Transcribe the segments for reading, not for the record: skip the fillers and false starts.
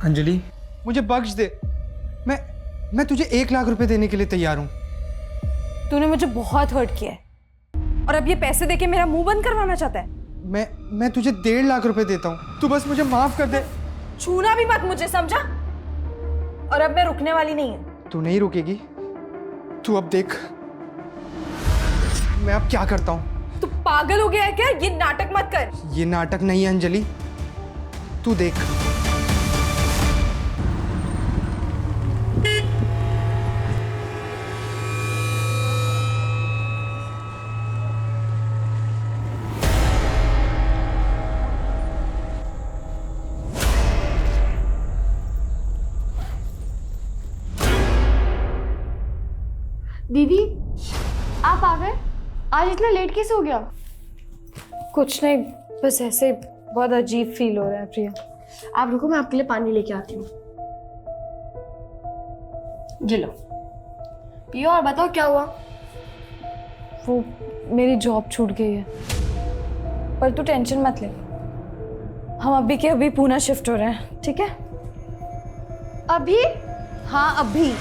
अंजलि, मुझे बख्श दे। मैं तुझे 1 लाख रुपए देने के लिए तैयार हूँ। तूने मुझे बहुत हर्ट किया है और अब ये पैसे देके मेरा मुंह बंद करवाना चाहता है। मैं तुझे 1.5 लाख रुपए देता हूँ, तू बस मुझे माफ कर दे। छूना भी मत मुझे, समझा? और अब मैं रुकने वाली नहीं हूँ। तू नहीं रुकेगी, तू अब देख मैं अब क्या करता हूँ। तू पागल हो गया है क्या? ये नाटक मत कर। ये नाटक नहीं है अंजलि, तू देख। दीदी, आप आ गए? आज इतना लेट कैसे हो गया? कुछ नहीं, बस ऐसे बहुत अजीब फील हो रहा है प्रिया। आप रुको, मैं आपके लिए पानी लेके आती हूँ। ये लो, पियो और बताओ क्या हुआ। वो मेरी जॉब छूट गई है, पर तू टेंशन मत ले, हम अभी के अभी पूना शिफ्ट हो रहे हैं, ठीक है? अभी? हाँ अभी।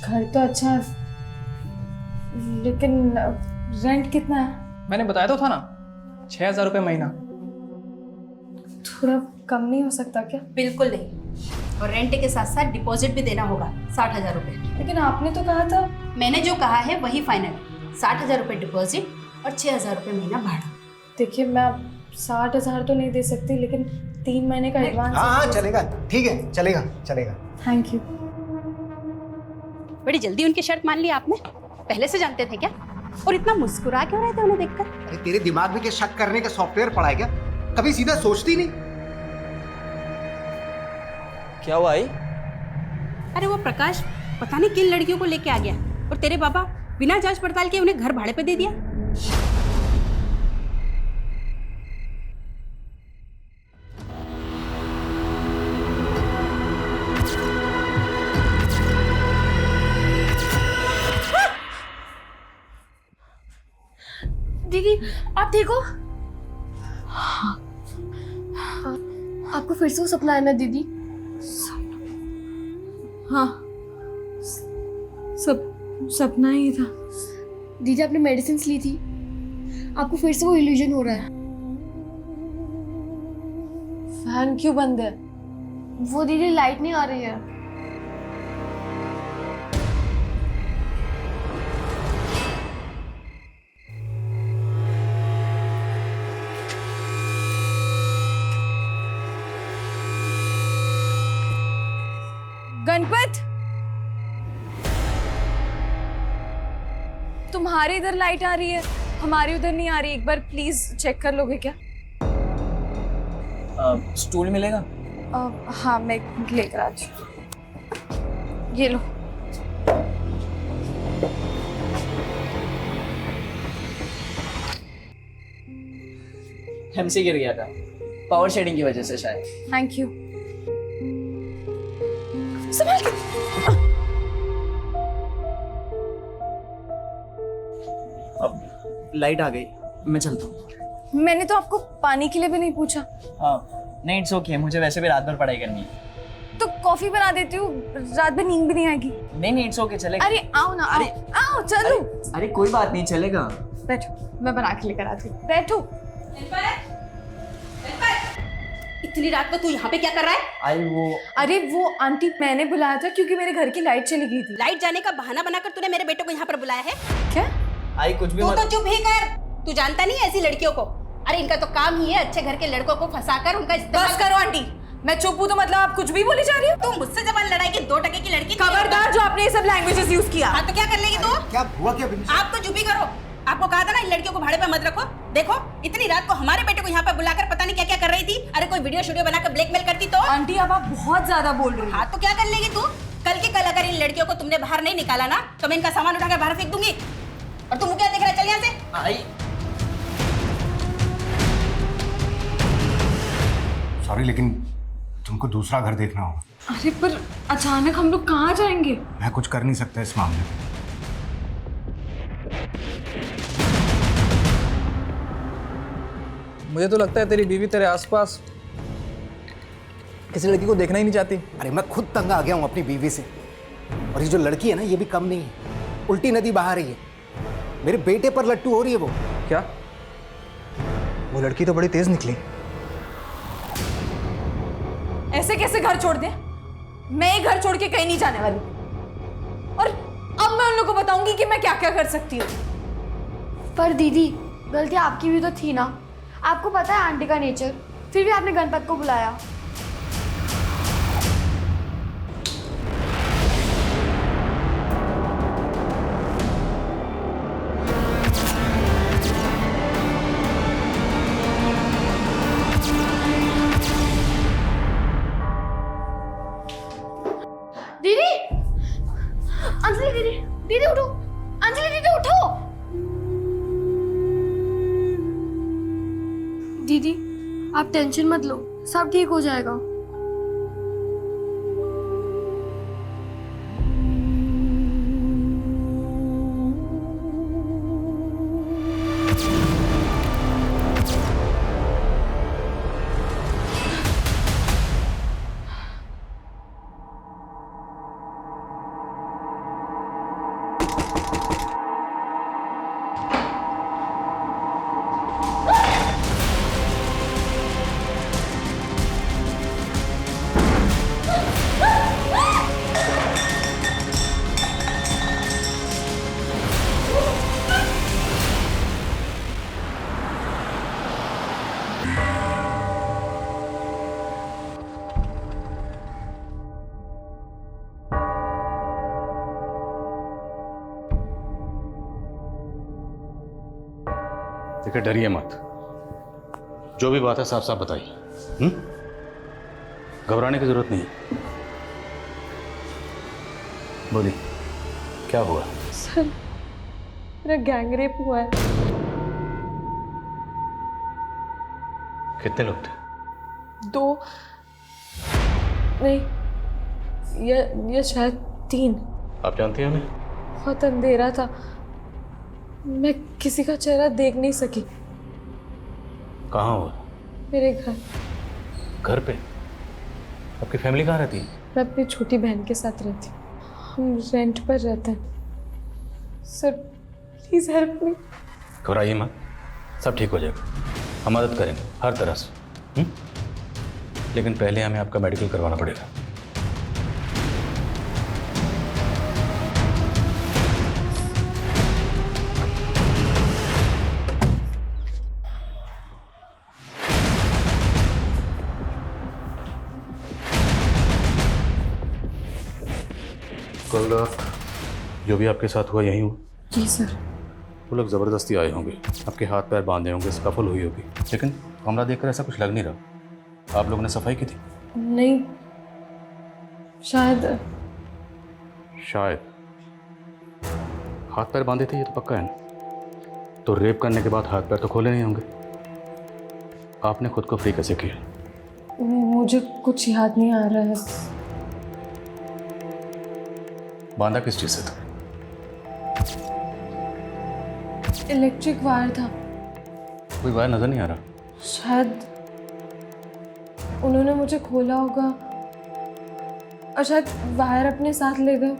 घर तो अच्छा है, लेकिन रेंट कितना है? मैंने बताया तो था ना, 6,000 रुपये महीना। थोड़ा कम नहीं हो सकता क्या? बिल्कुल नहीं, और रेंट के साथ साथ डिपॉजिट भी देना होगा 60,000 रुपये। लेकिन आपने तो कहा था। मैंने जो कहा है वही फाइनल, 60,000 रुपये डिपॉजिट और 6,000 रुपये महीना भाड़ा। देखिए, मैं 60,000 तो नहीं दे सकती, लेकिन 3 महीने का एडवांस। हाँ चलेगा, ठीक है, चलेगा चलेगा। Thank you. बड़ी जल्दी उनकी शर्त मान ली आपने, पहले से जानते थे क्या? और इतना मुस्कुरा क्यों रहे थे उन्हें देखकर? अरे तेरे दिमाग में क्या शक करने का सॉफ्टवेयर पड़ा है क्या? कभी सीधा सोचती नहीं? क्या हुआ आई? अरे वो प्रकाश पता नहीं किन लड़कियों को लेके आ गया और तेरे पापा बिना जांच पड़ताल के उन्हें घर भाड़े पे दे दिया। दीदी, आप देखो। हाँ। आपको फिर से वो सपना है ना दीदी? हाँ, सपना ही था। दीदी, आपने मेडिसिन ली थी, आपको फिर से वो इल्यूजन हो रहा है। फैन क्यों बंद है? वो दीदी लाइट नहीं आ रही है। गणपत, तुम्हारी इधर लाइट आ रही है, हमारी उधर नहीं आ रही। एक बार प्लीज चेक कर लोगे क्या? स्टूल मिलेगा? हाँ, मैं लेकर आती हूँ। ये लो। हमसे गिर गया था, पावर शेडिंग की वजह से शायद। Thank you. संभाल के। अब लाइट आ गई, मैं चलता हूँ। मैंने तो आपको पानी के लिए भी नहीं पूछा। नहीं, इट्स ओके, मुझे वैसे भी रात भर पढ़ाई करनी है। तो कॉफी बना देती हूँ, रात भर नींद भी नहीं आएगी। नहीं, इट्स ओके, चलेगा। अरे आओ ना, अरे आओ चलो। अरे कोई बात नहीं, चलेगा। बैठो, मैं बना के लेकर आती हूँ। बैठो। इतनी रात को तू यहाँ पे क्या कर रहा है? अरे वो आंटी, मैंने बुलाया था क्योंकि मेरे घर की लाइट चली गई थी। लाइट जाने का बहाना बनाकर तूने मेरे बेटे को यहाँ पर बुलाया है? क्या? आई कुछ भी तू मत। तो चुप ही कर, तू जानता नहीं है ऐसी लड़कियों को। अरे इनका तो काम ही है अच्छे घर के लड़कों को फंसाकर उनका इस्तेमाल। बस करो आंटी, मैं चुप हूँ तो मतलब आप कुछ भी बोली जा रही हो? तुम मुझसे जबान लड़ाई की 2 टके की लड़की। खबरदार जो आपने ये सब लैंग्वेजेस यूज किया। हाँ तो क्या कर लेगी तू? क्या हुआ क्या? आप तो चुप ही करो। आपको कहा था ना इन लड़कियों को भाड़े पे मत रखो। देखो इतनी रात को हमारे बेटे को यहाँ पे बुलाकर पता नहीं क्या क्या कर रही थी। अरे कोई वीडियो स्टूडियो बनाकर ब्लैकमेल करती तो? आंटी अब आप बहुत ज्यादा बोल रही हो। हाँ तो क्या कर लेगी तू? कल के कल अगर इन लड़कियों को तुमने बाहर नहीं निकाला ना तो मैं इनका सामान उठाकर बाहर फेंक दूंगी। और तुम क्या देख रहा है? चल यहाँ से। आई सॉरी, लेकिन तुमको दूसरा घर देखना होगा। अरे पर अचानक हम लोग कहाँ जाएंगे? मैं कुछ कर नहीं सकता इस मामले में। मुझे तो लगता है तेरी बीवी तेरे आसपास किसी लड़की को देखना ही नहीं चाहती। अरे मैं खुद तंग आ गया हूँ अपनी बीवी से, और ये जो लड़की है ना ये भी कम नहीं है, उल्टी नदी बहा रही है। मेरे बेटे पर लट्टू हो रही है वो। क्या? वो लड़की तो बड़ी तेज निकली। ऐसे कैसे घर छोड़ दे? मैं ये घर छोड़ के कहीं नहीं जाने वाली। और अब मैं उन लोगों को बताऊंगी कि मैं क्या क्या कर सकती हूँ। पर दीदी गलती आपकी भी तो थी ना, आपको पता है आंटी का नेचर, फिर भी आपने गणपत को बुलाया। दीदी, अंजलि दीदी, दीदी उठो, अंजलि दीदी उठो। दीदी आप टेंशन मत लो, सब ठीक हो जाएगा। देखिए डरिए मत, जो भी बात है साफ साफ बताइए। घबराने की जरूरत नहीं। बोलिए क्या हुआ? सर मेरा गैंग रेप हुआ है। कितने लोग थे? 2 नहीं, ये शायद 3। आप जानती हैं उन्हें? बहुत अंधेरा था, मैं किसी का चेहरा देख नहीं सकी। कहाँ हुआ? मेरे घर। घर पे? आपकी फैमिली कहाँ रहती है? मैं अपनी छोटी बहन के साथ रहती हूँ, हम रेंट पर रहते हैं। Sir please help me. घबराइए मत, सब ठीक हो जाएगा। हम मदद करेंगे हर तरह से। लेकिन पहले हमें आपका मेडिकल करवाना पड़ेगा। कल रात जो भी आपके साथ हुआ यहीं हुआ? जी सर। वो लोग ज़बरदस्ती आए होंगे, आपके हाथ पैर बांधे होंगे, स्कफल हुई होगी, लेकिन कमरा देखकर ऐसा कुछ लग नहीं रहा। आप लोगों ने सफाई की थी? नहीं, शायद हाथ पैर बांधे थे ये तो पक्का है ना? तो रेप करने के बाद हाथ पैर तो खोले नहीं होंगे। आपने खुद को फ्री कैसे किया? मुझे कुछ याद नहीं आ रहा है। बांधा किस चीज़ से था? इलेक्ट्रिक वायर था। कोई वायर नजर नहीं आ रहा। शायद उन्होंने मुझे खोला होगा और शायद वायर अपने साथ ले गए।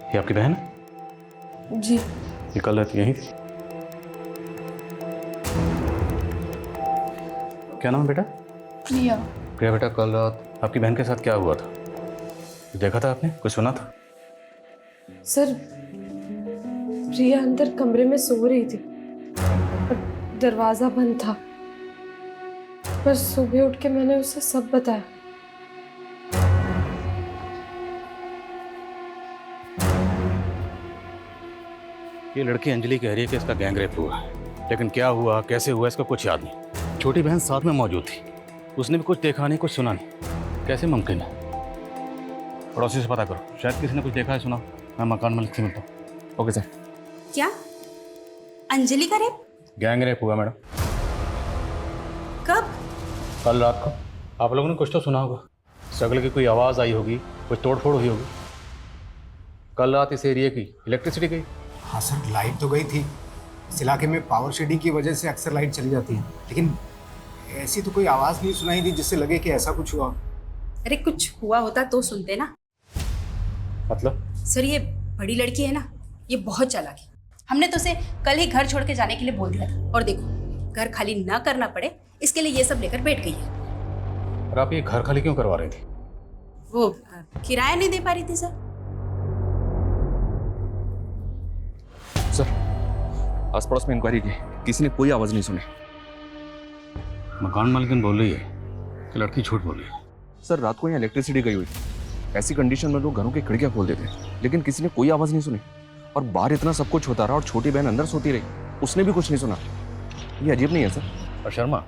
ये आपकी बहन है? जी। ये कल रात यहीं थी? क्या नाम है बेटा? प्रिया। प्रिया बेटा, कल रात आपकी बहन के साथ क्या हुआ था? देखा था आपने? कुछ सुना था? सर प्रिया अंदर कमरे में सो रही थी और दरवाजा बंद था, पर सुबह उठ के मैंने उसे सब बताया। ये लड़की अंजलि कह रही है कि इसका गैंग रेप हुआ है, लेकिन क्या हुआ, कैसे हुआ, इसका कुछ याद नहीं। छोटी बहन साथ में मौजूद थी, उसने भी कुछ देखा नहीं, कुछ सुना नहीं। कैसे मुमकिन है? पड़ोसी से पता करो, शायद किसी ने कुछ देखा है, सुना। मैं मकान मालिक से मिलता हूँ। Okay sir. क्या अंजलि का रेप? गैंग रेप हुआ मैडम। कब? कल रात को आप लोगों ने कुछ तो सुना होगा, स्ट्रगल की कोई आवाज़ आई होगी, कुछ तोड़फोड़ हुई होगी। कल रात इस एरिया की इलेक्ट्रिसिटी गई। हाँ सर, लाइट तो गई थी। इस इलाके में पावर शेडिंग की वजह से अक्सर लाइट चली जाती है, लेकिन ऐसी तो कोई आवाज़ नहीं सुनाई दी जिससे लगे कि ऐसा कुछ हुआ। अरे कुछ हुआ होता तो सुनते ना। मतलब? सर ये बड़ी लड़की है ना, ये बहुत चालाक है। हमने तो उसे कल ही घर छोड़ के जाने के लिए बोल दिया था, और देखो घर खाली ना करना पड़े इसके लिए ये सब लेकर बैठ गई है। और आप ये घर खाली क्यों करवा रही थी? वो किराया नहीं दे पा रही थी सर। सर, आस पड़ोस में इंक्वायरी की, किसी ने कोई आवाज नहीं सुनी। मकान मालिकन बोल रही है कि लड़की झूठ बोल रही है। सर, रात को यहाँ इलेक्ट्रिसिटी गई हुई थी। ऐसी कंडीशन में लोग घरों की खिड़कियां खोल देते हैं, लेकिन किसी ने कोई आवाज नहीं सुनी। और बाहर इतना सब कुछ होता रहा और छोटी बहन अंदर सोती रही, उसने भी कुछ नहीं सुना। ये अजीब नहीं है सर? और शर्मा,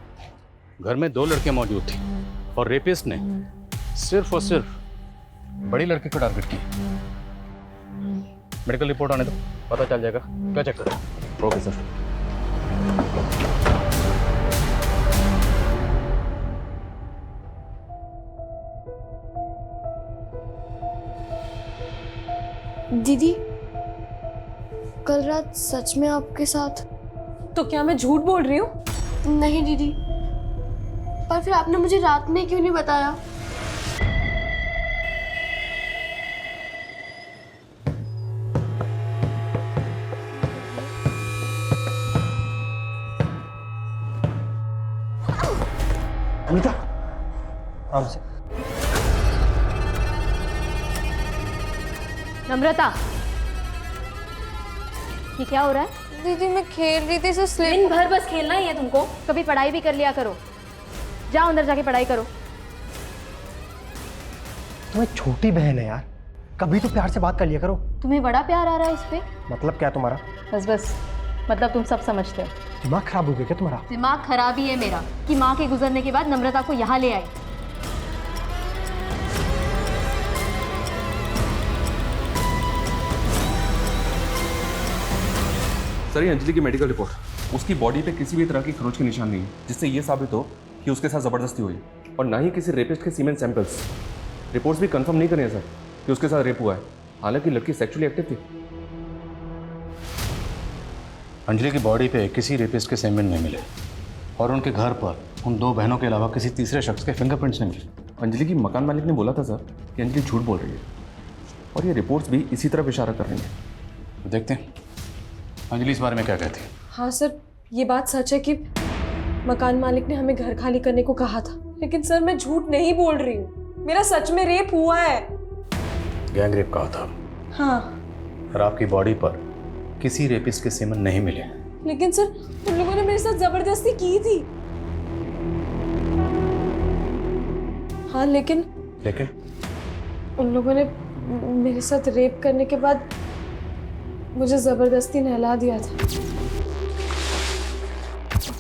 घर में 2 लड़कियां मौजूद थी और रेपिस्ट ने सिर्फ और सिर्फ बड़ी लड़की को टारगेट किया। मेडिकल रिपोर्ट आने दो, पता चल जाएगा क्या चक्कर है। Okay sir. दीदी, कल रात सच में आपके साथ? तो क्या मैं झूठ बोल रही हूँ? नहीं दीदी, पर फिर आपने मुझे रात में क्यों नहीं बताया? अमिता, आराम से। नम्रता, ये क्या हो रहा है? दीदी मैं खेल रही थी, सिर्फ दिन भर बस खेलना ही है तुमको? कभी पढ़ाई भी कर लिया करो। जाओ अंदर जाके पढ़ाई करो। तुम्हें छोटी बहन है यार, कभी तो प्यार से बात कर लिया करो। तुम्हें बड़ा प्यार आ रहा है उस पे? मतलब क्या तुम्हारा? बस मतलब तुम सब समझते हो। दिमाग खराब हो गया क्या तुम्हारा? दिमाग खराब ही है मेरा कि माँ के गुजरने के बाद नम्रता को यहाँ ले आई। सर, ये अंजलि की मेडिकल रिपोर्ट, उसकी बॉडी पे किसी भी तरह की खरोच के निशान नहीं है, जिससे ये साबित हो कि उसके साथ जबरदस्ती हुई, और ना ही किसी रेपिस्ट के सीमेन सैंपल्स। रिपोर्ट्स भी कंफर्म नहीं करे हैं सर कि उसके साथ रेप हुआ है, हालांकि लड़की सेक्सुअली एक्टिव थी। अंजलि की बॉडी पे किसी रेपिस्ट के सेमेन नहीं मिले और उनके घर पर उन 2 बहनों के अलावा किसी तीसरे शख्स के फिंगरप्रिंट्स नहीं मिले। अंजलि की मकान मालिक ने बोला था सर कि अंजलि झूठ बोल रही है, और ये रिपोर्ट्स भी इसी तरफ इशारा कर रही हैं। देखते हैं अंजलि इस बारे में क्या कहती है। हाँ सर, ये बात सच है कि मकान मालिक ने हमें घर खाली करने को कहा था, लेकिन सर मैं झूठ नहीं बोल रही हूँ, मेरा सच में रेप हुआ है। गैंग रेप कहा था? हाँ। और आपकी बॉडी पर किसी रेपिस्ट के सेमेन नहीं मिले। लेकिन सर उन लोगों ने मेरे साथ जबरदस्ती की थी। हाँ लेकिन उन लोगों ने मेरे साथ रेप करने के बाद मुझे जबरदस्ती नहला दिया था।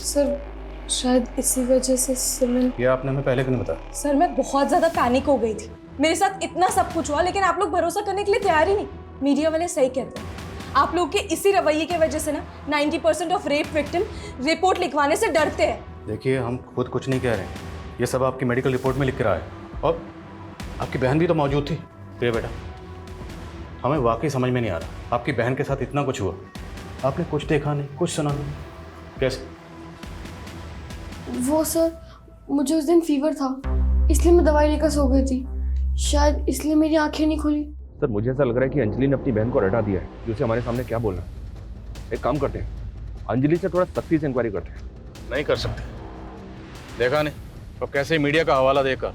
सर शायद इसी वजह से सिमरन। ये आपने हमें पहले क्यों नहीं बताया? सर मैं बहुत ज्यादा पैनिक हो गई थी, मेरे साथ इतना सब कुछ हुआ, लेकिन आप लोग भरोसा करने के लिए तैयार ही नहीं। मीडिया वाले सही कहते हैं, आप लोग के इसी रवैये की वजह से ना 90% ऑफ रेप विक्टिम रिपोर्ट लिखवाने से डरते हैं। देखिए, हम खुद कुछ नहीं कह रहे हैं, ये सब आपकी मेडिकल रिपोर्ट में लिख के रहा है, और आपकी बहन भी तो मौजूद थी। ये बेटा, हमें वाकई समझ में नहीं आ रहा, आपकी बहन के साथ इतना कुछ हुआ, आपने कुछ देखा नहीं, कुछ सुना नहीं, कैसे? वो सर, मुझे उस दिन फीवर था, इसलिए मैं दवाई लेकर सो गई थी, शायद इसलिए मेरी आंखें नहीं खुली। सर, मुझे ऐसा लग रहा है कि अंजलि ने अपनी बहन को रटा दिया है, जो उसे हमारे सामने क्या बोलना। एक काम करते हैं, अंजलि से थोड़ा सख्ती से इंक्वायरी करते हैं। नहीं कर सकते, देखा नहीं तो कैसे मीडिया का हवाला देकर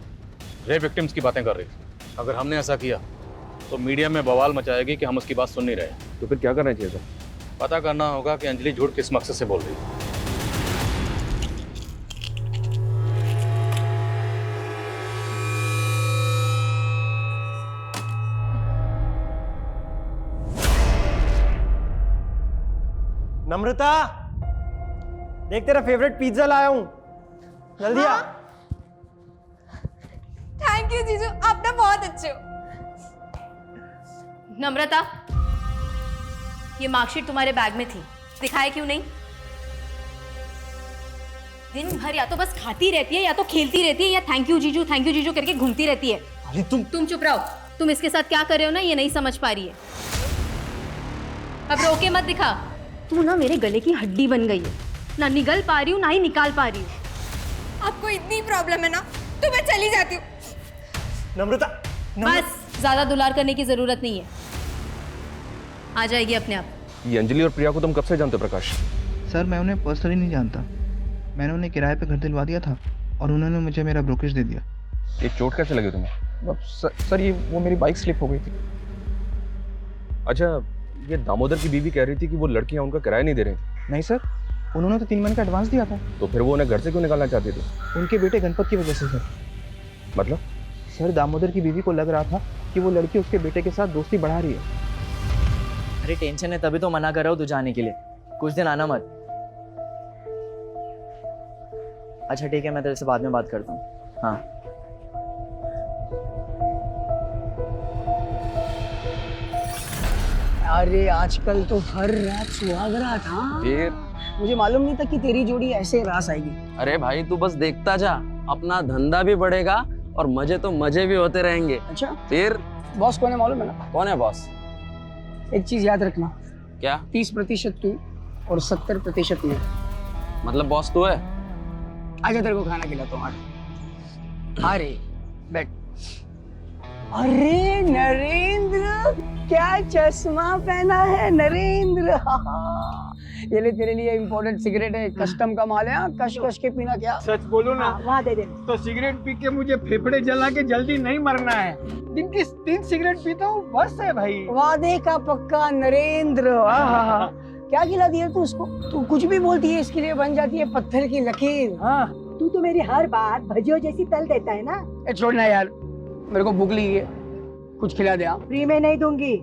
रेप विक्टिम्स की बातें कर रही थी। अगर हमने ऐसा किया तो मीडिया में बवाल मचाएगी कि हम उसकी बात सुन नहीं रहे। तो फिर क्या करना चाहिए सर? पता करना होगा कि अंजलि झूठ किस मकसद से बोल रही है। नम्रता, देख तेरा फेवरेट पिज्जा लाया हूं, जल्दी आ। थैंक यू जीजू, आप ना बहुत अच्छे हो। नम्रता, ये मार्कशीट तुम्हारे बैग में थी, दिखाए क्यों नहीं? दिन भर या तो बस खाती रहती है या तो खेलती रहती है या थैंक यू जीजू करके घूमती रहती है। अरे तुम चुप रहो। तुम इसके साथ क्या कर रहे हो ना ये नहीं समझ पा रही है। अब रोके मत दिखा। तू ना मेरे गले की हड्डी बन गई है, ना निगल पा रही हूँ ना ही निकाल पा रही हूँ। आपको इतनी प्रॉब्लम है ना तो मैं चली जाती हूँ। नम्रता, बस ज्यादा दुलार करने की जरूरत नहीं है, आ जाएगी अपने आप। ये अंजलि और प्रिया को तुम कब से जानते हो प्रकाश? सर मैं उन्हें पर्सनली नहीं जानता, मैंने उन्हें किराए पे घर दिलवा दिया था और उन्होंने मुझे मेरा ब्रोकरेज दे दिया। ये चोट कैसे लगी तुम्हें? सर ये वो मेरी बाइक स्लिप हो गई थी। अच्छा, ये दामोदर की बीवी कह रही थी कि वो लड़कियां उनका किराया नहीं दे रही। नहीं सर, उन्होंने तो 3 महीने का एडवांस दिया था। तो फिर वो उन्हें घर से क्यों निकालना चाहती थी? उनके बेटे गणपत की वजह से सर। मतलब? सर दामोदर की बीवी को लग रहा था कि वो लड़की उसके बेटे के साथ दोस्ती बढ़ा रही है। अरे टेंशन है तभी तो मना कर रहा हूँ तू जाने के लिए, कुछ दिन आना मत। अच्छा ठीक है, मैं तेरे से बाद में बात करता हूँ। हाँ अरे आजकल तो हर रात सुहाग रात। हाँ फिर मुझे मालूम नहीं था कि तेरी जोड़ी ऐसे रास आएगी। अरे भाई तू बस देखता जा, अपना धंधा भी बढ़ेगा और मजे तो मजे भी होते रहेंगे। अच्छा फिर बॉस कौन है मालूम है ना? कौन है बॉस? एक चीज याद रखना, क्या? 30% तू और 70% मैं। मतलब बॉस तू है? आजा तेरे को खाना खिलाता हूँ। अरे बैठ। अरे नरेंद्र, क्या चश्मा पहना है नरेंद्र। ये ले तेरे लिए इम्पोर्टेंट सिगरेट है, कस्टम का माल है। कश कश के पीना। क्या सच बोलो ना, वहाँ दे दे। तो सिगरेट पी के मुझे फेफड़े जला के जल्दी नहीं मरना है। दिन की 3 सिगरेट पीता हूँ बस है भाई। वादे का पक्का नरेंद्र। क्या खिला दिया तू उसको? तू कुछ भी बोलती है इसके लिए बन जाती है पत्थर की लकीर। हाँ तू तो मेरी हर बात भजियो जैसी तल देता है ना। ए छोड़ना यार, मेरे को भूख लगी है, कुछ खिला दे। फ्री में नहीं दूंगी।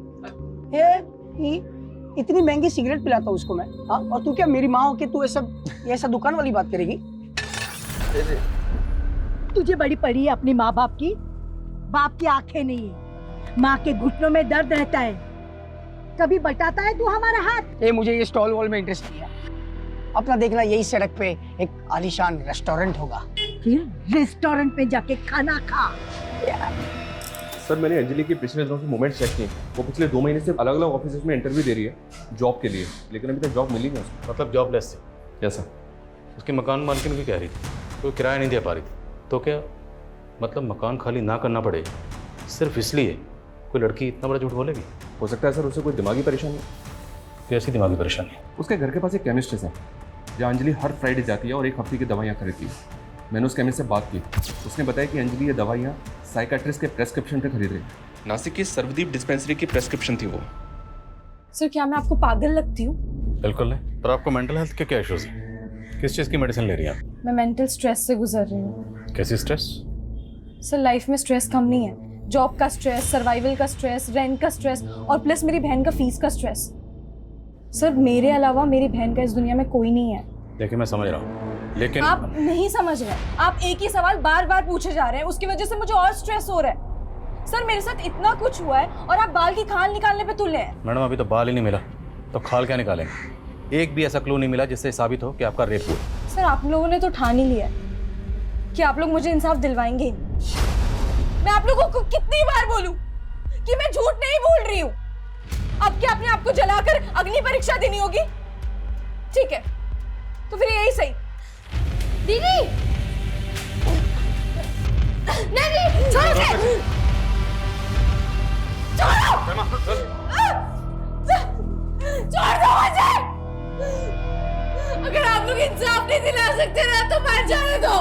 इतनी महंगी सिगरेट पिलाता हूँ उसको मैं। हाँ, और तू क्या मेरी माँ हो के तू ऐसा दुकान वाली बात करेगी? तुझे बड़ी पड़ी है अपनी माँ बाप की। बाप की आंखें नहीं है, माँ के घुटनों में दर्द रहता है। कभी बटाता है तू हमारा हाथ? मुझे ये स्टॉल वॉल में इंटरेस्ट नहीं है। अपना देखना यही सड़क पे एक आलीशान रेस्टोरेंट होगा, फिर रेस्टोरेंट में जाके खाना खा। सर मैंने अंजलि के पिछले दिनों के मूवमेंट चेक किए। वो पिछले 2 महीने से अलग अलग ऑफिस में इंटरव्यू दे रही है जॉब के लिए, लेकिन अभी तक जॉब मिली नहीं उसको। मतलब जॉबलेस थी? क्या सर? उसकी मकान मालकिन भी कह रही थी कोई किराया नहीं दे पा रही थी। तो क्या मतलब मकान खाली ना करना पड़े सिर्फ इसलिए कोई लड़की इतना बड़ा झूठ बोलेगी? हो सकता है सर उसे कोई दिमागी परेशानी। कैसी दिमागी परेशानी? उसके घर के पास एक केमिस्ट है सर, जहाँ अंजलि हर फ्राइडे जाती है और 1 हफ्ते की दवाइयाँ खरीदती है। मैंने उस केमिस्ट से बात की, उसने बताया कि अंजलि ये दवाइयाँ साइकाट्रिस्ट के प्रेस्क्रिप्शन पे खरीद रही है। नासिक की सर्वदीप डिस्पेंसरी की प्रेस्क्रिप्शन थी वो। सर क्या मैं आपको पागल लगती हूँ? बिल्कुल नहीं। पर आपको मेंटल हेल्थ के क्या इश्यूज हैं? किस चीज़ की मेडिसिन ले रही हैं आप? मैं मेंटल स्ट्रेस से गुजर रही हूँ। कैसी स्ट्रेस? सर लाइफ में स्ट्रेस कम नहीं है। जॉब का स्ट्रेस, सर्वाइवल का स्ट्रेस, रेंट का स्ट्रेस और प्लस मेरी बहन का फीस का स्ट्रेस। सर मेरे अलावा मेरी बहन का इस दुनिया में कोई नहीं है। देखिए मैं समझ रहा हूँ, लेकिन आप नहीं समझ रहे। आप एक ही सवाल बार बार पूछे जा रहे हैं, उसकी वजह से मुझे और स्ट्रेस हो रहा है। सर मेरे साथ इतना कुछ हुआ है और आप बाल की खाल निकालने पे तुले हैं। मैडम अभी तो बाल ही नहीं मिला तो खाल क्या निकालेंगे? एक भी ऐसा क्लू नहीं मिला जिससे साबित हो कि आपका रेप हुआ। सर आप लोगों ने तो ठान ही लिया कि आप लोग मुझे इंसाफ दिलवाएंगे ही। मैं आप लोगों को कितनी बार बोलूं कि मैं झूठ नहीं बोल रही हूँ? अब क्या अपने आप को जलाकर अग्नि परीक्षा देनी होगी? ठीक है तो फिर यही सही। दीदी नहीं छोड़ो मुझे। छोड़ दो मुझे। अगर आप लोग इंसाफ नहीं दिला सकते ना तो मर जाने दो।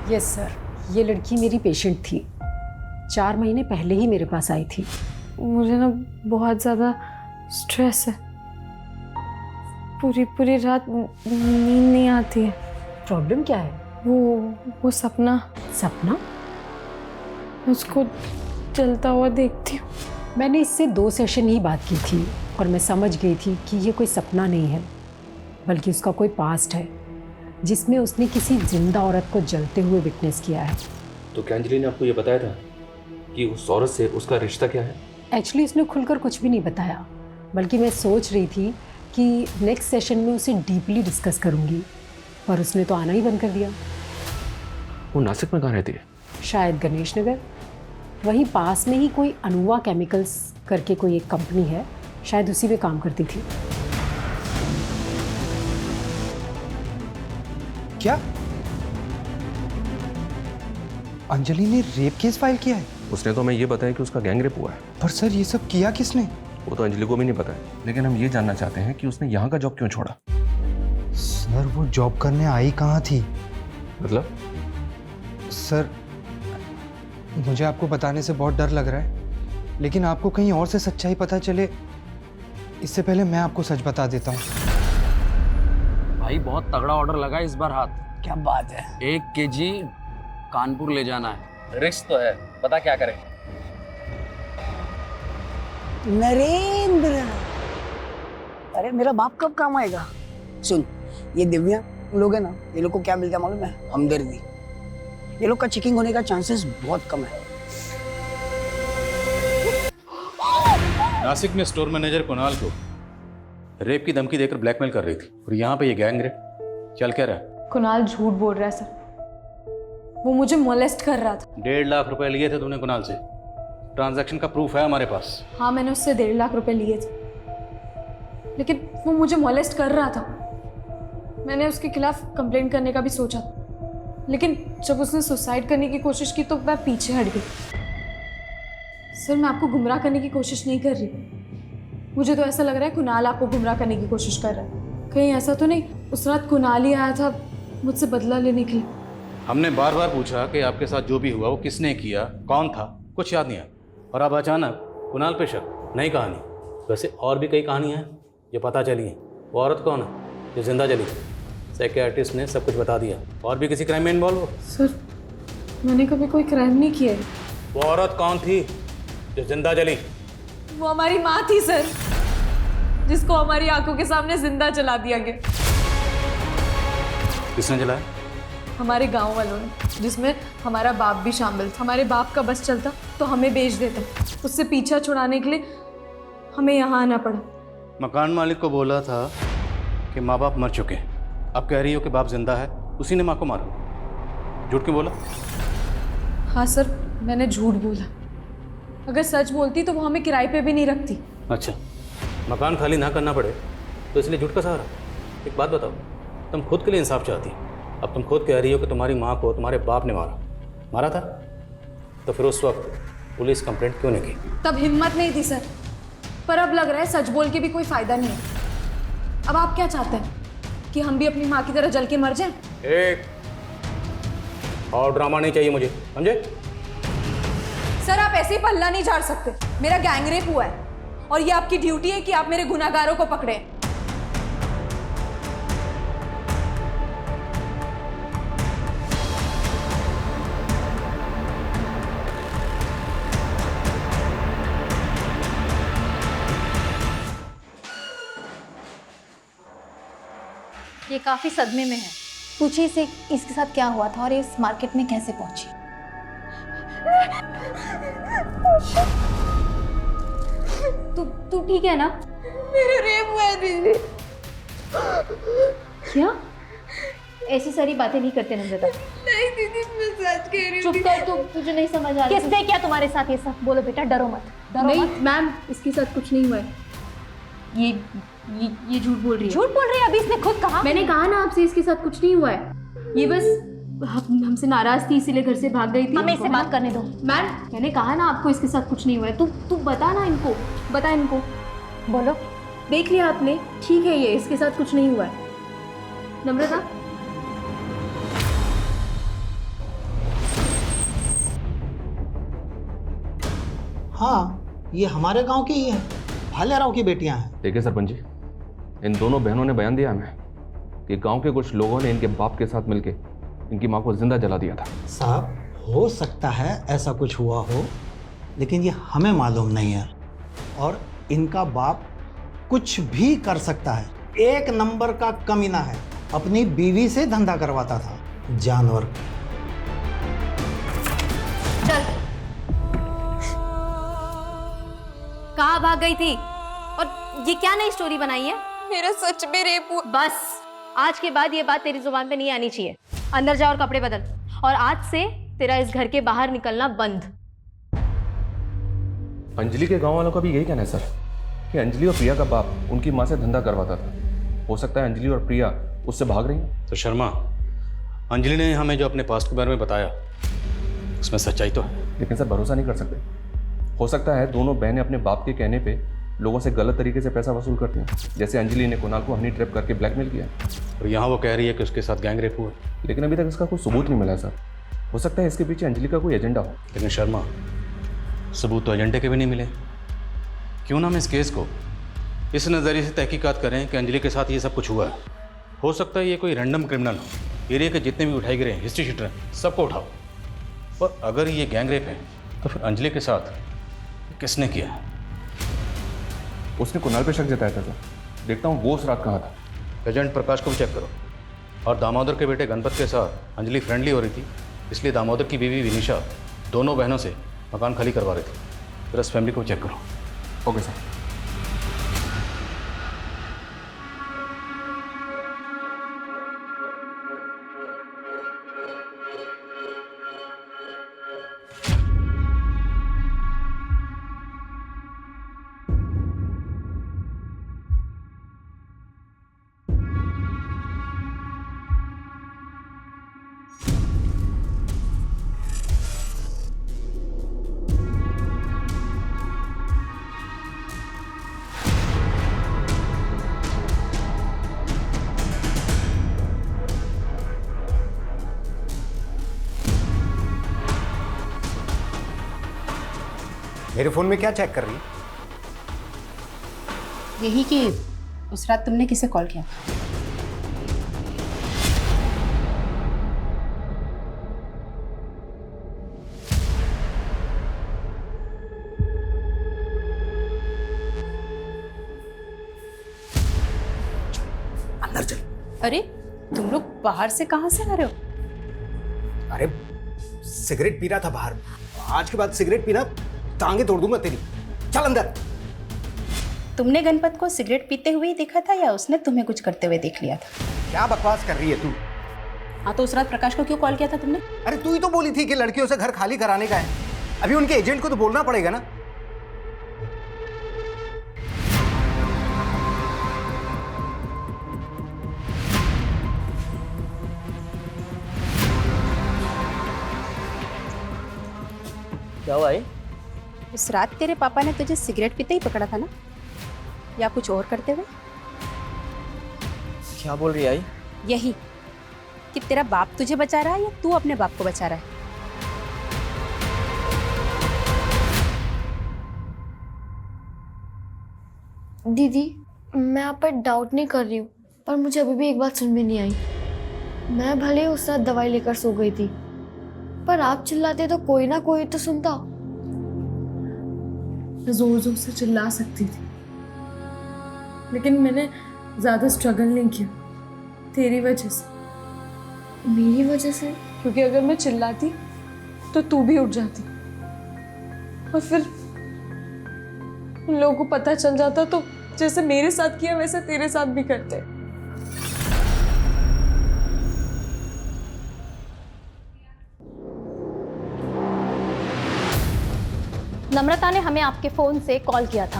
यस सर, ये लड़की मेरी पेशेंट थी। 4 महीने पहले ही मेरे पास आई थी। मुझे ना बहुत ज़्यादा स्ट्रेस है, पूरी रात नींद नहीं आती है। प्रॉब्लम क्या है? वो सपना उसको चलता हुआ देखती हूँ। मैंने इससे 2 सेशन ही बात की थी और मैं समझ गई थी कि ये कोई सपना नहीं है बल्कि उसका कोई पास्ट है जिसमें उसने किसी जिंदा औरत को जलते हुए विटनेस किया है। तो क्या अंजलि ने आपको ये बताया था कि उस औरत से उसका रिश्ता क्या है? एक्चुअली उसने खुलकर कुछ भी नहीं बताया, बल्कि मैं सोच रही थी कि नेक्स्ट सेशन में उसे डीपली डिस्कस करूंगी, पर उसने तो आना ही बंद कर दिया। वो नासिक में कहाँ रहती है? शायद गणेश नगर, वहीं पास में ही कोई अनुवा केमिकल्स करके कोई एक कंपनी है, शायद उसी में काम करती थी। क्या अंजलि ने रेप केस फाइल किया है? उसने तो हमें ये बताया कि उसका गैंग रेप हुआ है। पर सर ये सब किया किसने? वो तो अंजलि को भी नहीं पता है, लेकिन हम ये जानना चाहते हैं कि उसने यहाँ का जॉब क्यों छोड़ा। सर वो जॉब करने आई कहाँ थी? मतलब? सर मुझे आपको बताने से बहुत डर लग रहा है, लेकिन आपको कहीं और से सच्चाई पता चले इससे पहले मैं आपको सच बता देता हूँ। भाई बहुत तगड़ा ऑर्डर लगा इस बार हाथ। क्या बात है। 1 kg कानपुर ले जाना है, रिस्क तो है, पता क्या करें। नरेंद्र, अरे मेरा बाप कब काम आएगा? सुन, ये दिव्या लोग है ना, ये लोग को क्या मिलता है मालूम है? हमदर्दी। ये लोग का चेकिंग होने का चांसेस बहुत कम है। नासिक में स्टोर मैनेजर कुणाल को रेप की धमकी देकर ब्लैकमेल कर रही थी, और यहाँ पे ये गैंग रेप चल क्या रहा है? कुणाल झूठ बोल रहा है सर, वो मुझे मोलेस्ट कर रहा था। 1.5 लाख रुपए लिए थे तुमने कुणाल से, ट्रांजैक्शन का प्रूफ है हमारे पास। हाँ मैंने उससे 1.5 लाख रुपए लिए थे, लेकिन वो मुझे मोलेस्ट कर रहा था। मैंने उसके खिलाफ कंप्लेंट करने का भी सोचा, लेकिन जब उसने सुसाइड करने की कोशिश की तो मैं पीछे हट गई। सर मैं आपको गुमराह करने की कोशिश नहीं कर रही, मुझे तो ऐसा लग रहा है कुणाल आपको गुमराह करने की कोशिश कर रहा है। कहीं ऐसा तो नहीं उस रात कुणाल ही आया था मुझसे बदला लेने के लिए? हमने बार बार पूछा कि आपके साथ जो भी हुआ वो किसने किया, कौन था, कुछ याद नहीं आया, और अब अचानक कुणाल पे शक। नई कहानी। वैसे और भी कई कहानियाँ हैं जो पता चली हैं। वो औरत कौन है जो जिंदा जली? साइकियाट्रिस्ट ने सब कुछ बता दिया। और भी किसी क्राइम में इन्वॉल्व हो? सर मैंने कभी कोई क्राइम नहीं किया है। वो औरत कौन थी जो जिंदा जली? वो हमारी माँ थी सर, जिसको हमारी आंखों के सामने जिंदा जला दिया गया। किसने जलाया? हमारे गांव वालों ने, जिसमें हमारा बाप भी शामिल था। हमारे बाप का बस चलता तो हमें बेच देता, उससे पीछा छुड़ाने के लिए हमें यहाँ आना पड़ा। मकान मालिक को बोला था कि माँ बाप मर चुके हैं, अब कह रही हो कि बाप जिंदा है, उसी ने माँ को मारा। झूठ क्यों बोला? हाँ सर मैंने झूठ बोला, अगर सच बोलती तो वो हमें किराए पे भी नहीं रखती। अच्छा, मकान खाली ना करना पड़े तो इसलिए झूठ का सहारा। एक बात बताओ, तुम खुद के लिए इंसाफ चाहती, अब तुम खुद कह रही हो कि तुम्हारी माँ को तुम्हारे बाप ने मारा था, तो फिर उस वक्त पुलिस कंप्लेंट क्यों नहीं की? तब हिम्मत नहीं थी सर, पर अब लग रहा है सच बोल के भी कोई फायदा नहीं है। अब आप क्या चाहते हैं कि हम भी अपनी माँ की तरह जल के मर जाएं? एक और ड्रामा नहीं चाहिए मुझे, समझे? सर आप ऐसे ही पल्ला नहीं झाड़ सकते। मेरा गैंग रेप हुआ है और ये आपकी ड्यूटी है कि आप मेरे गुनाहगारों को पकड़े। ये काफी सदमे में है। पूछिए इसे इसके साथ क्या हुआ था और ये इस मार्केट में कैसे पहुंची। तू ठीक है ना? मेरा रेप हुआ है दीदी। क्या? ऐसी सारी बातें नहीं करते नम्रता। नहीं दीदी मैं सच कह रही हूँ। चुप कर, तुझे नहीं समझ आ रहा। किसने क्या तुम्हारे साथ ये सब? बोलो बेटा, डरो मत। नहीं मैम, इसके साथ कुछ नहीं हुआ है। ये झूठ बोल रही है। झूठ बोल रही है? अभी इसने खुद कहा। मैंने कहा ना आपसे इसके साथ कुछ नहीं हुआ है, ये बस हमसे नाराज थी इसीलिए घर से भाग गई थी। हमें इससे बात करने दो। मैम मैंने कहा ना आपको इसके साथ कुछ नहीं हुआ है। तू बता ना इनको, बता इनको। बोलो। देख लिया आपने, ठीक है ये इसके साथ कुछ नहीं हुआ है। नम्रता हाँ, ये हमारे गांव की ही है, भालेराव की बेटियां हैं। देखिए सरपंच जी, इन दोनों बहनों ने बयान दिया हमें कि गांव के कुछ लोगों ने इनके बाप के साथ मिलके इनकी मां को जिंदा जला दिया था। साहब हो सकता है ऐसा कुछ हुआ हो, लेकिन ये हमें मालूम नहीं है, और इनका बाप कुछ भी कर सकता है। 1 नंबर का कमीना है, अपनी बीवी से धंधा करवाता था, जानवर। चल, कहाँ भाग गई थी? और ये क्या नई स्टोरी बनाई है? मेरा सच में रेप हुआ। बस, आज के बाद ये बात तेरी जुबान पे नहीं आनी चाहिए। अंदर जा और कपड़े बदल, और आज से तेरा इस घर के बाहर निकलना बंद। अंजलि के गांव वालों का भी यही कहना है सर कि अंजलि और प्रिया का बाप उनकी माँ से धंधा करवाता था। हो सकता है अंजलि और प्रिया उससे भाग रही हैं। तो शर्मा, अंजलि ने हमें जो अपने पास्ट के बारे में बताया उसमें सच्चाई तो है, लेकिन सर भरोसा नहीं कर सकते। हो सकता है दोनों बहनें अपने बाप के कहने पे लोगों से गलत तरीके से पैसा वसूल करती हैं, जैसे अंजलि ने कुणाल को हनी ट्रैप करके ब्लैकमेल किया। और यहाँ वो कह रही है कि उसके साथ गैंग रेप हुआ, लेकिन अभी तक इसका कोई सबूत नहीं मिला है सर। हो सकता है इसके पीछे अंजलि का कोई एजेंडा हो। लेकिन शर्मा, सबूत तो एजेंडे के भी नहीं मिले। क्यों ना हम इस केस को इस नज़रिए से तहकीकात करें कि अंजलि के साथ ये सब कुछ हुआ है। हो सकता है ये कोई रैंडम क्रिमिनल हो, एरिया के जितने भी उठाए गए हिस्ट्री शीटर हैं सबको उठाओ, पर अगर ये गैंग रेप है तो फिर अंजलि के साथ किसने किया है? उसने कुणाल पे शक जताया था सर। देखता हूँ वो उस रात कहाँ था। एजेंट प्रकाश को भी चेक करो। और दामोदर के बेटे गणपत के साथ अंजलि फ्रेंडली हो रही थी, इसलिए दामोदर की बीवी विनीशा दोनों बहनों से मकान खाली करवा रही थी। फिर इस फैमिली को चेक करो। Okay sir. मेरे फोन में क्या चेक कर रही है? यही कि उस रात तुमने किसे कॉल किया? अंदर चल। अरे तुम लोग बाहर से कहाँ से आ रहे हो? अरे सिगरेट पी रहा था बाहर। आज के बाद सिगरेट पीना टांगे तोड़ दूंगा तेरी। चल अंदर। तुमने गणपत को सिगरेट पीते हुए ही देखा था या उसने तुम्हें कुछ करते हुए देख लिया था? क्या बकवास कर रही है तू? हाँ, तो उस रात प्रकाश को क्यों कॉल किया था तुमने? अरे तू ही तो बोली थी कि लड़कियों से घर खाली कराने का है। अभी उनके एजेंट को तो बोलना पड़ेगा ना। क्या हुआ है? उस रात तेरे पापा ने तुझे सिगरेट पीते ही पकड़ा था ना, या कुछ और करते हुए? क्या बोल रही आई? यही कि तेरा बाप तुझे बचा रहा है या तू अपने बाप को बचा रहा है? दीदी, मैं आप पर डाउट नहीं कर रही हूँ, पर मुझे अभी भी एक बात समझ में नहीं आई। मैं भले उस रात दवाई लेकर सो गई थी, पर आप चिल्लाते तो कोई ना कोई तो सुनता। मैं जोर जोर से चिल्ला सकती थी, लेकिन मैंने ज़्यादा स्ट्रगल नहीं किया तेरी वजह से। मेरी वजह से? क्योंकि अगर मैं चिल्लाती तो तू भी उठ जाती, और फिर उन लोगों को पता चल जाता तो जैसे मेरे साथ किया वैसे तेरे साथ भी करते। नम्रता ने हमें आपके फोन से कॉल किया था।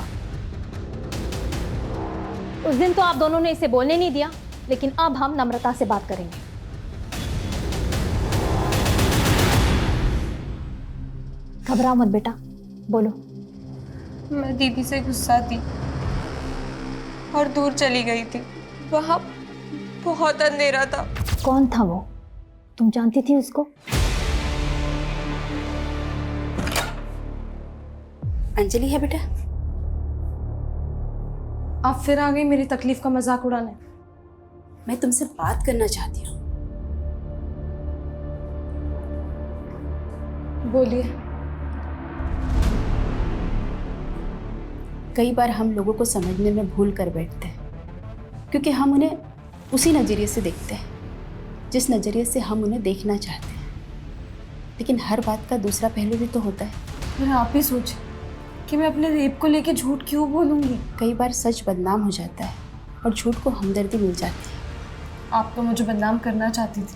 उस दिन तो आप दोनों ने इसे बोलने नहीं दिया, लेकिन अब हम नम्रता से बात करेंगे। घबराओ मत बेटा, बोलो। मैं दीदी से गुस्सा थी और दूर चली गई थी। वहां बहुत अंधेरा था। कौन था वो? तुम जानती थी उसको? अंजलि है बेटा। आप फिर आ गई मेरी तकलीफ का मजाक उड़ाने। मैं तुमसे बात करना चाहती हूँ। बोलिए। कई बार हम लोगों को समझने में भूल कर बैठते हैं, क्योंकि हम उन्हें उसी नज़रिए से देखते हैं जिस नज़रिए से हम उन्हें देखना चाहते हैं। लेकिन हर बात का दूसरा पहलू भी तो होता है। पर आप ही सोचिए कि मैं अपने रेप को लेके झूठ क्यों बोलूँगी। कई बार सच बदनाम हो जाता है और झूठ को हमदर्दी मिल जाती है। आप तो मुझे बदनाम करना चाहती थी।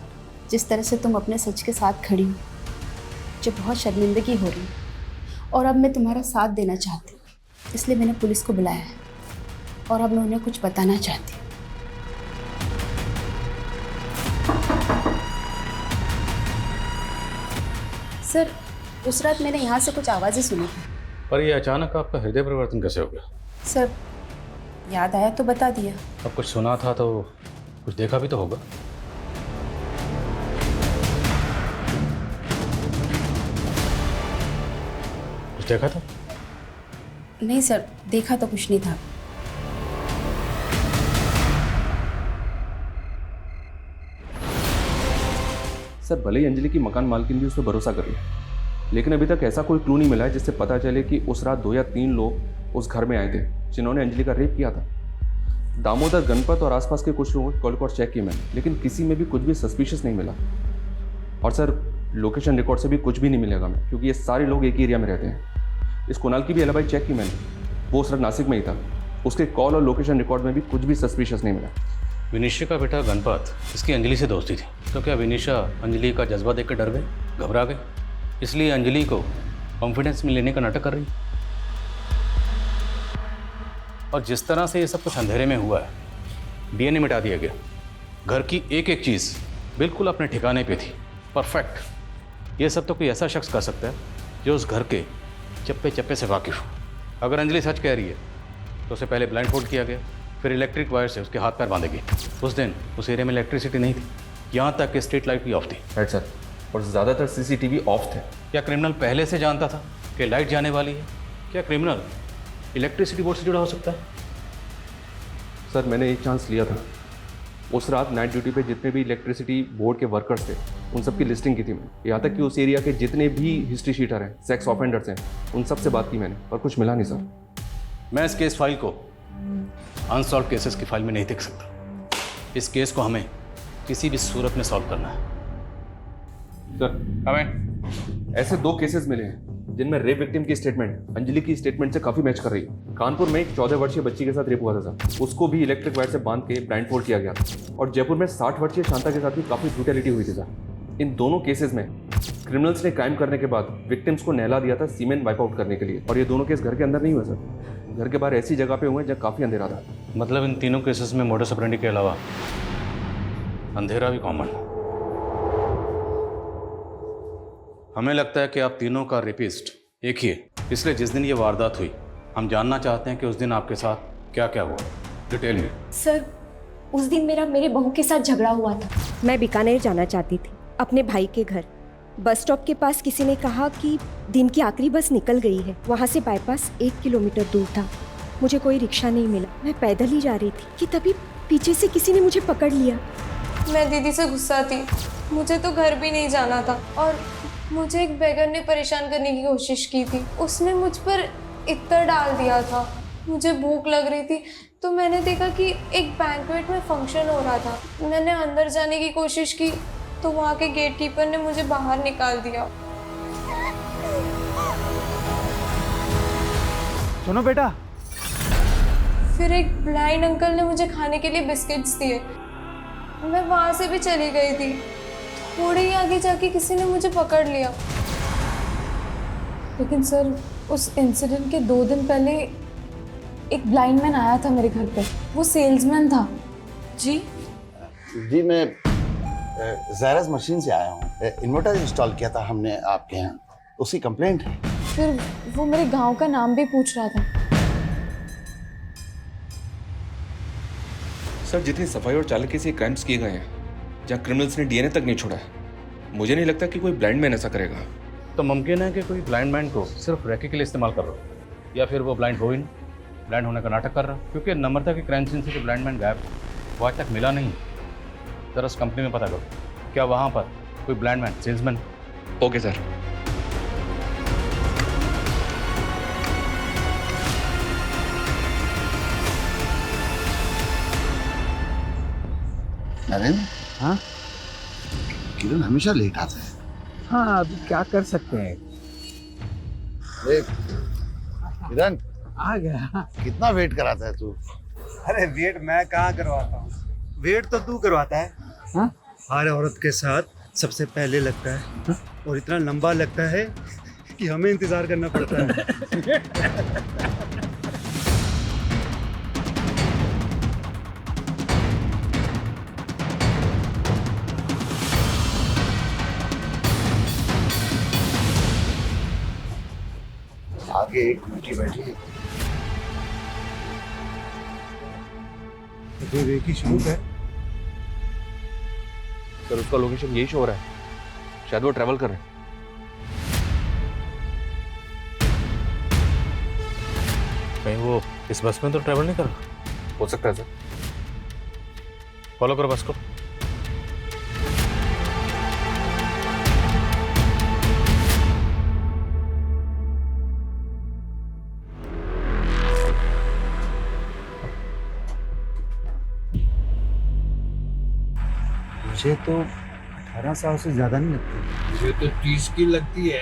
जिस तरह से तुम अपने सच के साथ खड़ी हो, मुझे बहुत शर्मिंदगी हो रही है और अब मैं तुम्हारा साथ देना चाहती हूँ, इसलिए मैंने पुलिस को बुलाया है और अब मैं उन्हें कुछ बताना चाहती हूँ। सर, उस रात मैंने यहाँ से कुछ आवाज़ें सुनी थी। पर ये अचानक आपका हृदय परिवर्तन कैसे हो गया? सर, याद आया तो बता दिया। अब कुछ सुना था तो कुछ देखा भी तो होगा। कुछ देखा था? नहीं सर, देखा तो कुछ नहीं था। सर, भले ही अंजलि की मकान मालकिन भी उस पर भरोसा कर रही है, लेकिन अभी तक ऐसा कोई क्लू नहीं मिला है जिससे पता चले कि उस रात 2 या 3 लोग उस घर में आए थे जिन्होंने अंजलि का रेप किया था। दामोदर, गणपत और आसपास के कुछ लोगों के कॉल पर चेक किए मैंने, लेकिन किसी में भी कुछ भी सस्पिशियस नहीं मिला। और सर, लोकेशन रिकॉर्ड से भी कुछ भी नहीं मिलेगा मैं, क्योंकि ये सारे लोग एक ही एरिया में रहते हैं। इस कुणाल की भी एलिबाई चेक की मैंने, वो सर नासिक में ही था। उसके कॉल और लोकेशन रिकॉर्ड में भी कुछ भी सस्पिशियस नहीं मिला। विनिशा का बेटा गणपत, इसकी अंजलि से दोस्ती थी, तो क्या विनिशा अंजलि का जज्बा देख कर डर गए, घबरा गए, इसलिए अंजलि को कॉन्फिडेंस में लेने का नाटक कर रही? और जिस तरह से ये सब कुछ अंधेरे में हुआ है, डीएनए मिटा दिया गया, घर की एक एक चीज़ बिल्कुल अपने ठिकाने पे थी, परफेक्ट। ये सब तो कोई ऐसा शख्स कर सकता है जो उस घर के चप्पे चप्पे से वाकिफ हो। अगर अंजलि सच कह रही है तो उसे पहले ब्लाइंड फोल्ड किया गया, फिर इलेक्ट्रिक वायर से उसके हाथ पैर बांधे गए। उस दिन उस एरिया में इलेक्ट्रिसिटी नहीं थी, यहाँ तक कि स्ट्रीट लाइट भी ऑफ थी। राइट सर, और ज़्यादातर सीसीटीवी ऑफ थे। क्या क्रिमिनल पहले से जानता था कि लाइट जाने वाली है? क्या क्रिमिनल इलेक्ट्रिसिटी बोर्ड से जुड़ा हो सकता है? सर, मैंने एक चांस लिया था। उस रात नाइट ड्यूटी पे जितने भी इलेक्ट्रिसिटी बोर्ड के वर्कर्स थे, उन सब की लिस्टिंग की थी मैंने। यहाँ तक कि उस एरिया के जितने भी हिस्ट्री शीटर हैं, सेक्स ऑफेंडर्स हैं, उन सब से बात की मैंने, पर कुछ मिला नहीं सर। मैं इस केस फाइल को अनसॉल्व केसेस की फाइल में नहीं देख सकता। इस केस को हमें किसी भी सूरत में सॉल्व करना है। सर, हमें ऐसे 2 केसेस मिले हैं जिनमें रेप विक्टिम की स्टेटमेंट अंजलि की स्टेटमेंट से काफ़ी मैच कर रही है। कानपुर में एक 14 वर्षीय बच्ची के साथ रेप हुआ था सर, उसको भी इलेक्ट्रिक वायर से बांध के ब्लाइंड फोल्ड किया गया था। और जयपुर में 60 वर्षीय शांता के साथ भी काफ़ी ब्रूटैलिटी हुई थी सर। इन दोनों केसेस में क्रिमिनल्स ने क्राइम करने के बाद विक्टिम्स को नहला दिया था सीमेंट वाइप आउट करने के लिए। और ये दोनों केस घर के अंदर नहीं हुए सर, घर के बाहर ऐसी जगह पे हुए जहाँ काफ़ी अंधेरा था। मतलब इन तीनों केसेस में मोडस ऑपरेंडी के अलावा अंधेरा भी कॉमन है। हमें लगता है कि आप तीनों का रेपिस्ट एक ही है, इसलिए जिस दिन ये वारदात हुई हम जानना चाहते हैं कि उस दिन आपके साथ क्या क्या हुआ, डिटेल में। सर, उस दिन मेरे बहू के साथ झगड़ा हुआ था। मैं बीकानेर जाना चाहती थी अपने भाई के घर। बस स्टॉप के पास किसी ने कहा कि दिन की आखिरी बस निकल गई है। वहाँ से बाईपास 1 किलोमीटर दूर था। मुझे कोई रिक्शा नहीं मिला, मैं पैदल ही जा रही थी कि तभी पीछे से किसी ने मुझे पकड़ लिया। मैं दीदी से गुस्सा थी, मुझे तो घर भी नहीं जाना था और मुझे एक बेगर ने परेशान करने की कोशिश की थी। उसने मुझ पर इत्र डाल दिया था। मुझे भूख लग रही थी तो मैंने देखा कि एक बैंक्वेट में फंक्शन हो रहा था। मैंने अंदर जाने की कोशिश की तो वहाँ के गेट कीपर ने मुझे बाहर निकाल दिया। सुनो बेटा। फिर एक ब्लाइंड अंकल ने मुझे खाने के लिए बिस्किट्स दिए। मैं वहाँ से भी चली गई थी। थोड़ी ही आगे जाके किसी ने मुझे पकड़ लिया। लेकिन सर, उस इंसिडेंट के 2 दिन पहले एक ब्लाइंड मैन आया था मेरे घर पे। वो सेल्समैन था। जी जी, मैं ज़ायराज मशीन से आया हूँ। इन्वर्टर इंस्टॉल किया था हमने आपके यहाँ, उसकी कंप्लेंट है। फिर वो मेरे गांव का नाम भी पूछ रहा था। सर, जितनी सफाई और चालाकी से क्राइम्स किए गए हैं, जहाँ क्रिमिनल्स ने डीएनए तक नहीं छोड़ा है, मुझे नहीं लगता कि कोई ब्लाइंड मैन ऐसा करेगा। तो मुमकिन है कि कोई ब्लाइंड मैन को सिर्फ रैके के लिए इस्तेमाल कर रहा हो, या फिर वो ब्लाइंड हो ही नहीं, ब्लाइंड होने का नाटक कर रहा, क्योंकि नम्रता की क्राइम सीन से जो ब्लाइंड मैन गायब वो आज तक मिला नहीं। जरा उस कंपनी में पता करो, क्या वहाँ पर कोई blind man salesman? Okay sir. Narendra, हाँ किरण हमेशा लेट आता है। हाँ, अभी क्या कर सकते हैं। देख किरण आ गया। कितना वेट कराता है तू। अरे वेट मैं कहाँ करवाता हूँ, वेट तो तू करवाता है। हाँ? हर औरत के साथ सबसे पहले लगता है। हाँ? और इतना लंबा लगता है कि हमें इंतजार करना पड़ता है। आगे एक लड़की बैठी है। एक ही शौक है। सर उसका लोकेशन यही शो हो रहा है, शायद वो ट्रैवल कर रहे हैं। कहीं वो इस बस में तो ट्रैवल नहीं कर रहा? हो सकता है सर। फॉलो करो बस को। मुझे तो 18 साल से ज्यादा नहीं लगती। मुझे तो 30 की लगती है।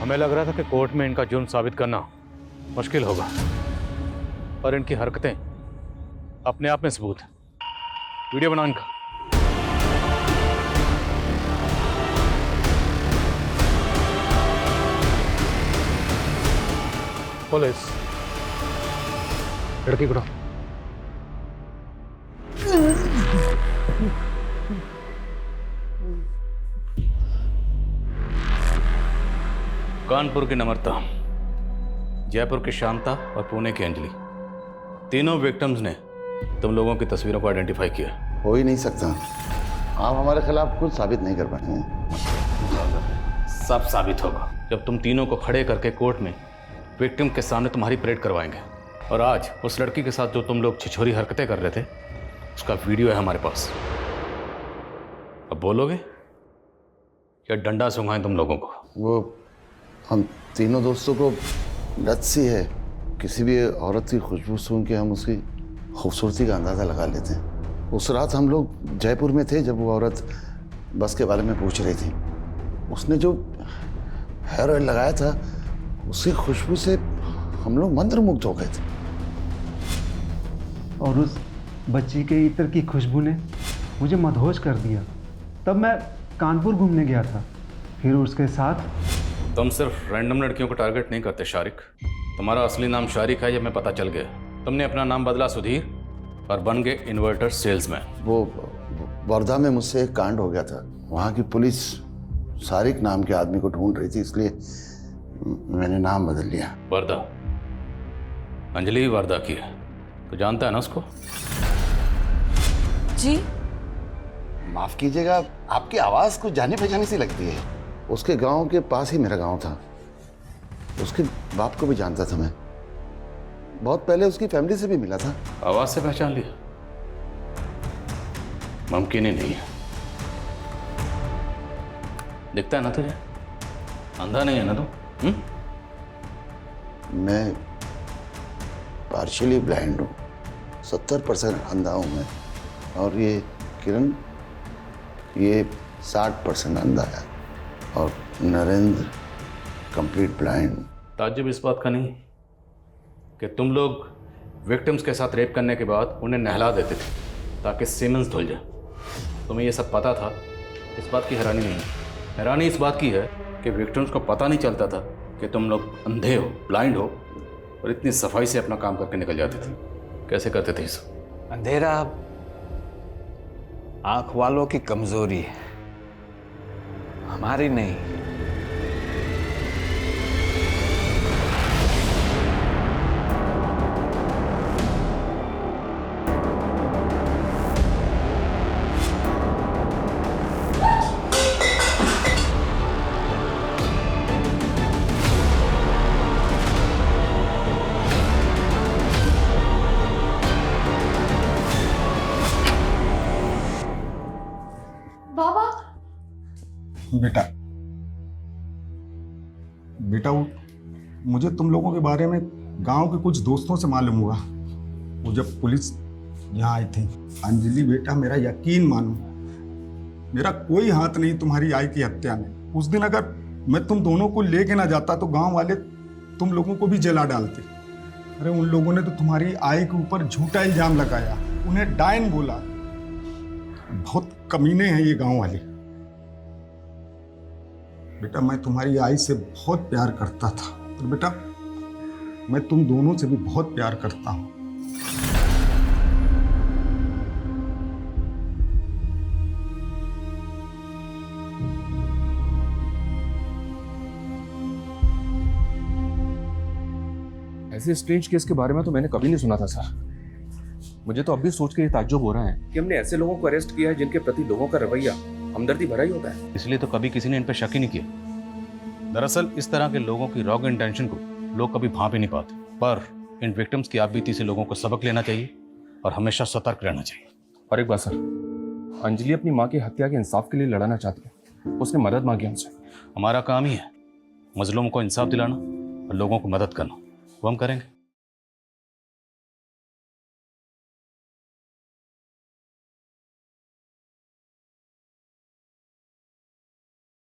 हमें लग रहा था कि कोर्ट में इनका जुर्म साबित करना मुश्किल होगा, पर इनकी हरकतें अपने आप में सबूत है। वीडियो बनाओ इनका। पुलिस लड़की को उठाओ। कानपुर की नम्रता, जयपुर की शांता और पुणे की अंजलि, तीनों विक्टिम्स ने तुम लोगों की तस्वीरों को आइडेंटिफाई किया। हो ही नहीं सकता, आप हमारे खिलाफ कुछ साबित नहीं कर पाएंगे। सब साबित होगा जब तुम तीनों को खड़े करके कोर्ट में विक्टिम के सामने तुम्हारी परेड करवाएंगे। और आज उस लड़की के साथ जो तुम लोग छिछोरी हरकतें कर रहे थे, उसका वीडियो है हमारे पास। अब बोलोगे या डंडा सूंघाएं तुम लोगों को? वो हम तीनों दोस्तों को लत सी है, किसी भी औरत की खुशबू सूंघ के हम उसकी खूबसूरती का अंदाज़ा लगा लेते हैं। उस रात हम लोग जयपुर में थे जब वो औरत बस के बारे में पूछ रही थी। उसने जो हेयर ऑयल लगाया था उसकी खुशबू से हम लोग मंत्रमुग्ध हो गए थे। और उस बच्ची के इत्र की खुशबू ने मुझे मदहोश कर दिया। तब मैं कानपुर घूमने गया था, फिर उसके साथ। तुम सिर्फ रैंडम लड़कियों को टारगेट नहीं करते शारिक। तुम्हारा असली नाम शारिक है, ये मैं पता चल गया। तुमने अपना नाम बदला सुधीर और बन गए इन्वर्टर सेल्समैन। वो वर्धा में मुझसे एक कांड हो गया था, वहाँ की पुलिस शारिक नाम के आदमी को ढूंढ रही थी, इसलिए मैंने नाम बदल लिया। वर्धा, अंजलि वर्धा की है, तो जानता है ना उसको? जी माफ कीजिएगा, आपकी आवाज़ कुछ जानी पहचानी सी लगती है। उसके गांव के पास ही मेरा गांव था, उसके बाप को भी जानता था मैं। बहुत पहले उसकी फैमिली से भी मिला था। आवाज से पहचान लिया? मुमकिन ही नहीं है। दिखता है ना तुझे? अंधा नहीं है ना तू? मैं पार्शियली ब्लाइंड हूँ, 70% अंधा हूँ मैं। और ये किरण, ये 60% अंधा है। और नरेंद्र कंप्लीट ब्लाइंड। ताज्जुब इस बात का नहीं कि तुम लोग विक्टिम्स के साथ रेप करने के बाद उन्हें नहला देते थे ताकि सीमेंस धुल जाए। तुम्हें ये सब पता था, इस बात की हैरानी नहीं है। हैरानी इस बात की है कि विक्टिम्स को पता नहीं चलता था कि तुम लोग अंधे हो, ब्लाइंड हो, और इतनी सफाई से अपना काम करके निकल जाते थे। कैसे करते थे इस? अंधेरा आंख वालों की कमजोरी है, हमारी नहीं। बेटा बेटा मुझे तुम लोगों के बारे में गांव के कुछ दोस्तों से मालूम हुआ। वो जब पुलिस यहाँ आई थी। अंजलि बेटा, मेरा यकीन मानो, मेरा कोई हाथ नहीं तुम्हारी आई की हत्या में। उस दिन अगर मैं तुम दोनों को लेके ना जाता तो गांव वाले तुम लोगों को भी जला डालते। अरे उन लोगों ने तो तुम्हारी आई के ऊपर झूठा इल्जाम लगाया, उन्हें डायन बोला। बहुत कमीने हैं ये गांव वाले। बेटा मैं तुम्हारी आई से बहुत प्यार करता था और बेटा मैं तुम दोनों से भी बहुत प्यार करता हूं। ऐसे स्ट्रेंज केस के बारे में तो मैंने कभी नहीं सुना था सर। मुझे तो अब भी सोच के ये ताज्जुब हो रहा है कि हमने ऐसे लोगों को अरेस्ट किया है जिनके प्रति लोगों का रवैया हमदर्दी भरा ही होता है। इसलिए तो कभी किसी ने इन पर शक ही नहीं किया। दरअसल इस तरह के लोगों की रॉन्ग इंटेंशन को लोग कभी भांप ही नहीं पाते। पर इन विक्टिम्स की आपबीती से लोगों को सबक लेना चाहिए और हमेशा सतर्क रहना चाहिए। और एक बात सर, अंजलि अपनी माँ की हत्या के इंसाफ के लिए लड़ना चाहती है। उसने मदद मांगी हमसे। हमारा काम ही है मजलूम को इंसाफ दिलाना और लोगों को मदद करना। वो हम करेंगे।